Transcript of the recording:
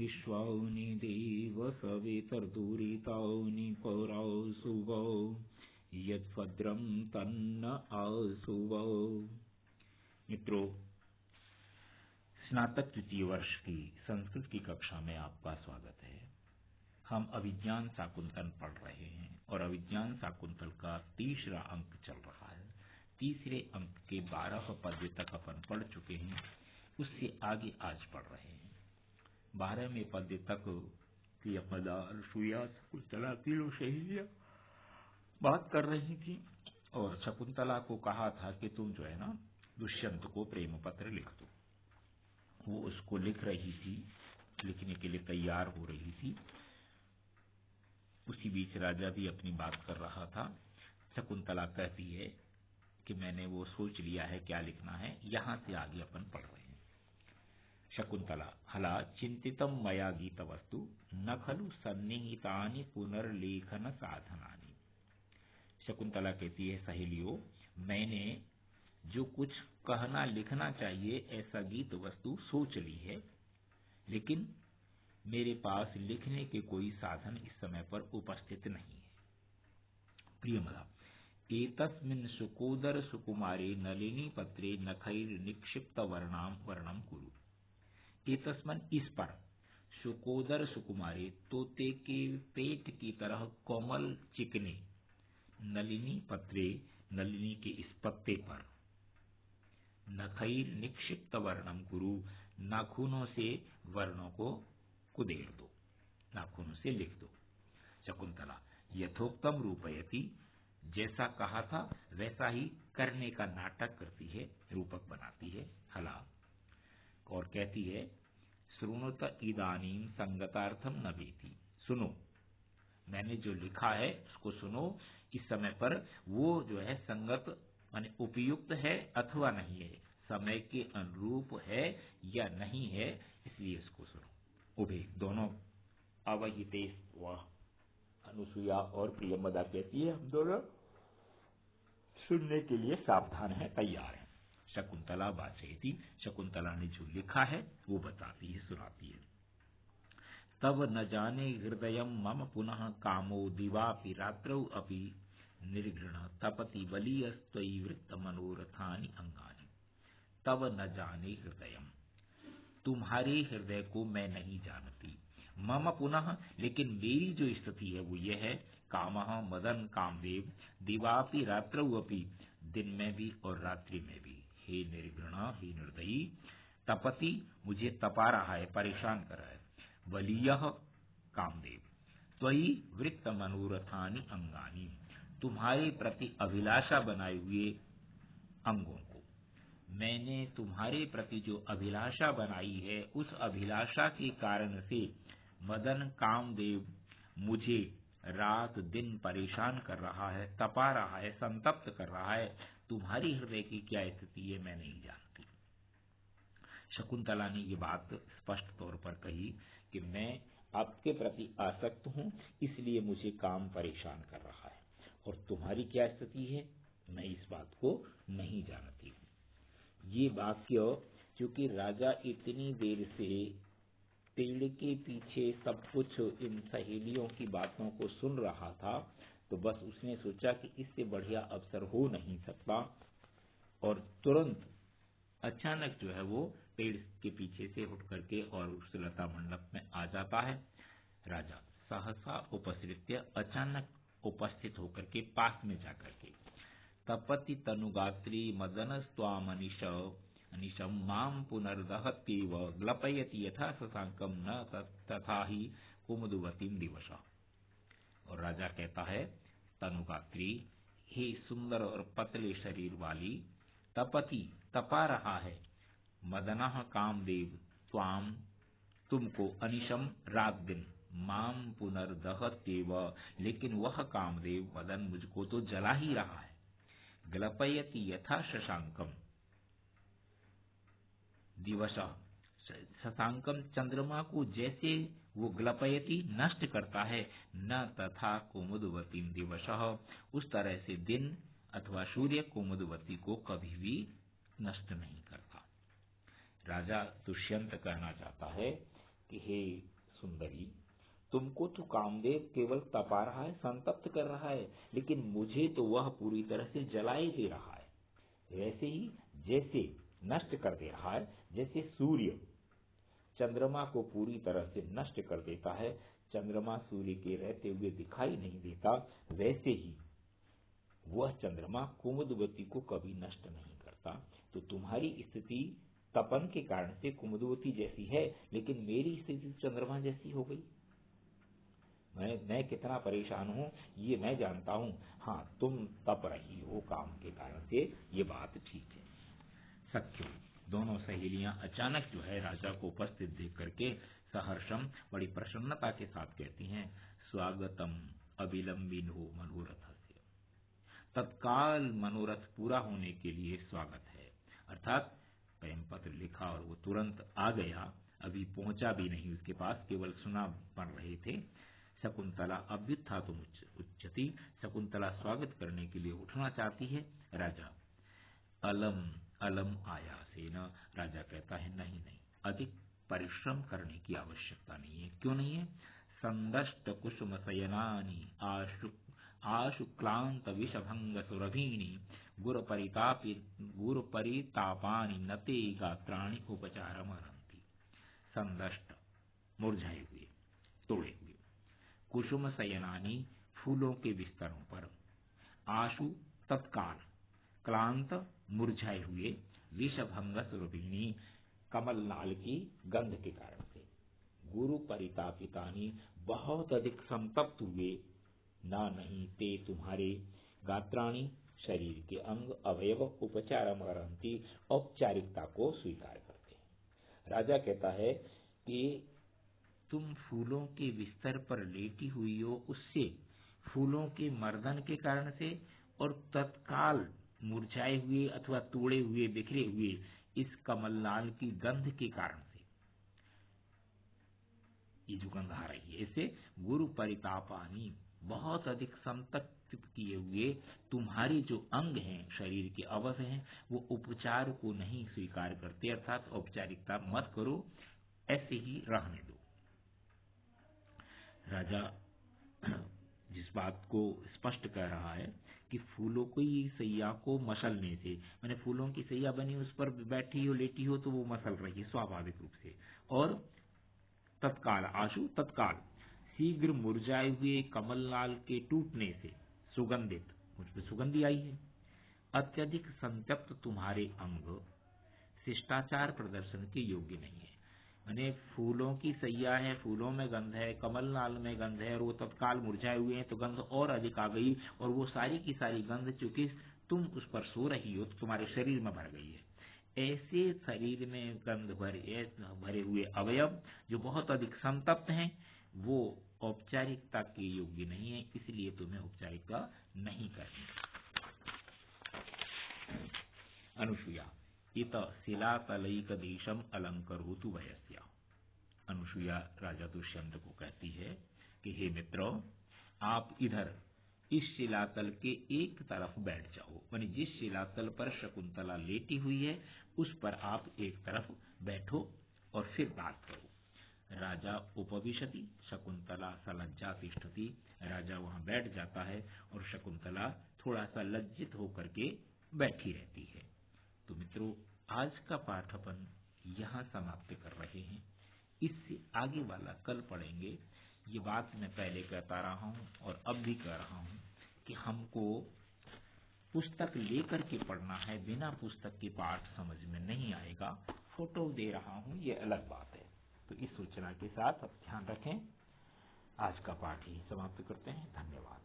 विश्वानि देव सवितर्दुरितानि पराव सुवो यद्भद्रं तन्न आसुवो। मित्रों, स्नातक द्वितीय वर्ष की संस्कृत की कक्षा में आपका स्वागत है। हम अभिज्ञान शाकुंतल पढ़ रहे हैं और अभिज्ञान शाकुंतल का तीसरा अंक चल रहा है। तीसरे अंक के 12 पद्य तक अपन पढ़ चुके हैं, उससे आगे आज पढ़ रहे हैं। 12वें पद्य तक प्रियपदा, अनसुईया, शकुंतला तीनों सहेलियां बात कर रही थी और शकुंतला को कहा था कि तुम जो है ना दुष्यंत को प्रेम पत्र लिख दो। वो उसको लिख रही थी, लिखने के लिए तैयार हो रही थी। उसी बीच राजा भी अपनी बात कर रहा था। शकुंतला कहती है कि मैंने वो सोच लिया है क्या लिखना है। यहां से आगे अपन पढ़ रहे हैं। शकुंतला, हला चिंतितम मया गीत वस्तु न खलु सन्निहितानि पुनर्लेखन साधनानि। शकुंतला कहती है, सहेलियों, मैंने जो कुछ कहना लिखना चाहिए ऐसा गीत वस्तु सोच ली है, लेकिन मेरे पास लिखने के कोई साधन इस समय पर उपस्थित नहीं है। प्रियमदा, एतस्मिन् शुकोदर सुकुमारे नलिनी पत्रे नखैर निक्षिप्त वर्णम कुरु। एतस्मिन् इस पर, शुकोदर सुकुमारे तोते के पेट की तरह कोमल चिकने, नलिनी पत्रे नलिनी के इस पत्ते पर, नखैर निक्षिप्त वर्णम कुरु नाखूनों से वर्णों को कुदेर दो, नाखूनों से लिख दो। शकुंतला, यथोक्तम रूपयति, जैसा कहा था वैसा ही करने का नाटक करती है, रूपक बनाती है। हला, और कहती है, श्रुणुत इदानीं संगतार्थम न वेति। सुनो, मैंने जो लिखा है उसको सुनो। इस समय पर वो जो है संगत माने उपयुक्त है अथवा नहीं है, समय के अनुरूप है या नहीं है, इसलिए इसको सुनो। उभे दोनों अवहिते वह अनुसुईया और प्रियमदा कहती है, हम दोनों सुनने के लिए सावधान है, तैयार है। शकुंतला वाचयति, शकुंतला ने जो लिखा है वो बताती है, सुनाती है। तब न जाने हृदयं मम पुनः कामो दिवापि रात्रौ अपि निर्घृण तपति बलीयस्त्वयि वृत्त मनोरथानि अंगानि। तब न जाने हृदयं, तुम्हारे हृदय को मैं नहीं जानती। मम पुनः, लेकिन मेरी जो स्थिति है वो ये है, कामः मदन कामदेव, दिवापि रात्रौ अपि, दिन में भी और रात्रि में भी, हे निर्घृण, हे निर्दयी, तपति, मुझे तपा रहा है, परेशान कर रहा है, बलीयः कामदेव, त्वयि वृत्त मनोरथानि अंगानि, तुम्हारे प्रति अभिलाषा बनाए हुए अंगों को। मैंने तुम्हारे प्रति जो अभिलाषा बनाई है उस अभिलाषा के कारण से मदन कामदेव मुझे रात दिन परेशान कर रहा है, तपा रहा है, संतप्त कर रहा है। तुम्हारी हृदय की क्या स्थिति है मैं नहीं जानती। शकुंतला ने ये बात स्पष्ट तौर पर कही कि मैं आपके प्रति आसक्त हूं, इसलिए मुझे काम परेशान कर रहा है, और तुम्हारी क्या स्थिति है मैं इस बात को नहीं जानती हूं। ये वाक्य, क्योंकि राजा इतनी देर से पेड़ के पीछे सब कुछ इन सहेलियों की बातों को सुन रहा था, तो बस उसने सोचा कि इससे बढ़िया अवसर हो नहीं सकता, और तुरंत अचानक जो है वो पेड़ के पीछे से उठ करके और उस लता मंडप में आ जाता है। राजा सहसा उपसृत्य, अचानक उपस्थित होकर के पास में जाकर के, तपति तनुगात्री मदन स्वाम अनिशम माम पुनर्दहत्येव ग्लपयति यथा शशांकम न तथा ही कुमुदवतीम दिवसा। और राजा कहता है, तनुगात्री, हे सुंदर और पतले शरीर वाली, तपति, तपा रहा है, मदनः कामदेव, त्वाम, तुमको, अनिशम, रात दिन, माम पुनर्दहत्येव, लेकिन वह कामदेव मदन मुझको तो जला ही रहा है, ग्लपयति यथा शशांकम दिवसा, शशांकम, चंद्रमा को जैसे वो ग्लपयति नष्ट करता है, न तथा कुमुदवतीम दिवसः, उस तरह से दिन अथवा सूर्य कुमुदवती को कभी भी नष्ट नहीं करता। राजा दुष्यंत कहना चाहता है कि हे सुंदरी, तुमको तो कामदेव केवल तपा रहा है, संतप्त कर रहा है, लेकिन मुझे तो वह पूरी तरह से जलाए दे रहा है। वैसे ही जैसे नष्ट कर दे रहा है, जैसे सूर्य चंद्रमा को पूरी तरह से नष्ट कर देता है, चंद्रमा सूर्य के रहते हुए दिखाई नहीं देता, वैसे ही वह चंद्रमा कुमुदवती को कभी नष्ट नहीं करता। तो तुम्हारी स्थिति तपन के कारण से कुमुदवती जैसी है, लेकिन मेरी स्थिति चंद्रमा जैसी हो गई। मैं कितना परेशान हूँ ये मैं जानता हूँ। हाँ, तुम तप रही हो काम के कारण से, ये बात ठीक है। सख्यो, दोनों सहेलियां अचानक जो है राजा को उपस्थित देख करके सहर्षम बड़ी प्रसन्नता के साथ कहती हैं, स्वागतम अविलंबिनो मनोरथस्य। तत्काल मनोरथ पूरा होने के लिए स्वागत है। अर्थात प्रेम पत्र लिखा और वो तुरंत आ गया, अभी पहुंचा भी नहीं उसके पास, केवल सुना पढ़ रहे थे। शकुंतला अभ्युत्थातुम उच्चति, शकुंतला स्वागत करने के लिए उठना चाहती है। राजा अलम अलम आयासेन, राजा कहता है नहीं नहीं, अधिक परिश्रम करने की आवश्यकता नहीं है। क्यों नहीं है? संदष्ट कुसुम शयनानि आशुक्लांत विषभंग सुरभीनि गुर परितापानि नते गात्राणि उपचारम हरन्ति। संदष्ट मुरझाए हुए, तोड़े हुए, कुसुम शयनानि फूलों के बिस्तरों पर, आशु तत्काल, क्लांत मुरझाए हुए, विषभंग सुरभिनी कमल नाल की गंध के कारण से, गुरु परितापितानी बहुत अधिक संतप्त हुए, ना नहीं ते तुम्हारे गात्राणी शरीर के अंग अवयव उपचारम हरन्ति औपचारिकता को स्वीकार करते हैं। राजा कहता है कि तुम फूलों के बिस्तर पर लेटी हुई हो, उससे फूलों के मर्दन के कारण से और तत्काल मुरझाए हुए अथवा तोड़े हुए बिखरे हुए इस कमलनाल की गंध के कारण से ये जो गंध आ रही है, इससे गुरु परितापानी बहुत अधिक संतप्त किए हुए तुम्हारे जो अंग हैं, शरीर के अवयव हैं, वो उपचार को नहीं स्वीकार करते, अर्थात औपचारिकता मत करो, ऐसे ही रहने दो। राजा जिस बात को स्पष्ट कर रहा है कि फूलों की सैया को मसलने से, मैंने फूलों की सैया बनी उस पर बैठी हो लेटी हो तो वो मसल रही है स्वाभाविक रूप से, और तत्काल आशु तत्काल शीघ्र मुरझाए हुए कमलनाल के टूटने से सुगंधित, मुझ पर सुगंधी आई है। अत्यधिक संतप्त तुम्हारे अंग शिष्टाचार प्रदर्शन के योग्य नहीं है। मैंने फूलों की सैया है, फूलों में गंध है, कमलनाल में गंध है, और वो तत्काल मुरझाए हुए हैं तो गंध और अधिक आ गई, और वो सारी की सारी गंध चूंकि तुम उस पर सो रही हो तो तुम्हारे शरीर में भर गई है। ऐसे शरीर में गंध भरे हुए अवयव जो बहुत अधिक संतप्त हैं, वो औपचारिकता के योग्य नहीं है, इसलिए तुम्हें औपचारिकता नहीं करनी। अनुसूया इत शिलातलैक देशम अलंकरोतु वयस्या। अनुसूया राजा दुष्यंत को कहती है कि हे मित्रों, आप इधर इस शिलातल के एक तरफ बैठ जाओ, यानी जिस शिलातल पर शकुंतला लेटी हुई है उस पर आप एक तरफ बैठो और फिर बात करो। राजा उपविशति शकुंतला सलज्जा तिष्ठति, राजा वहां बैठ जाता है और शकुंतला थोड़ा सा लज्जित होकर के बैठी रहती है। तो मित्रों, आज का पाठ अपन यहाँ समाप्त कर रहे हैं, इससे आगे वाला कल पढ़ेंगे। ये बात मैं पहले कहता रहा हूँ और अब भी कह रहा हूँ कि हमको पुस्तक लेकर के पढ़ना है, बिना पुस्तक के पाठ समझ में नहीं आएगा। फोटो दे रहा हूँ, ये अलग बात है। तो इस सूचना के साथ अब ध्यान रखें, आज का पाठ ही समाप्त करते हैं। धन्यवाद।